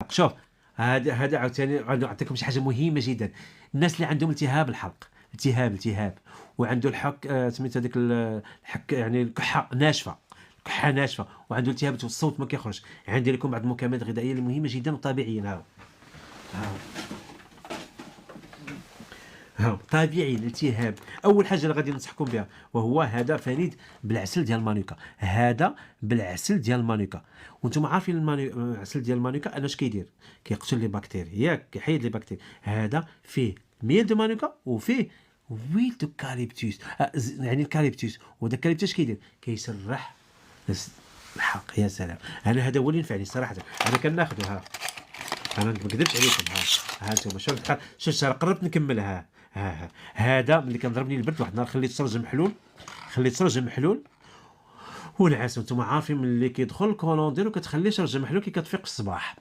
شوف، هذا عاوتاني غادي نعطيكم شي حاجه مهمه جدا. الناس اللي عندهم التهاب الحلق، التهاب وعنده الحك سميت هذيك الحك، يعني الكحه ناشفه، كحه ناشفه، وعنده التهاب والصوت ما كيخرج، عندي لكم بعض المكملات الغذائيه اللي مهمه جدا وطبيعيه. ها طبيعي الالتهاب. اول حاجه اللي غادي ننصحكم بها وهو هذا فريد بالعسل ديال المانيكا، هذا بالعسل ديال المانيكا. وانتم عارفين العسل ديال المانيكا انا اش كيدير؟ كيقتل لي بكتيريا، ياك كيحيد لي بكتيريا. هذا فيه ميل دو مانيكا وفيه ويل دو كاليبتوس، يعني الكاليبتوس. وداك الكاليبتوس كيدير؟ كيسرح الحلق. يا سلام، انا هذا هو اللي ينفعني صراحه. انا كناخذه. انا ما نكذبش عليكم. ها انتم شوف قربت نكمل. هذا ملي كنضربني البرد واحد النهار خليت سرج محلول ونعاس. انتم عارفين ملي كيدخل الكولوندير وكتخلي سرج محلول كي كتفيق في الصباح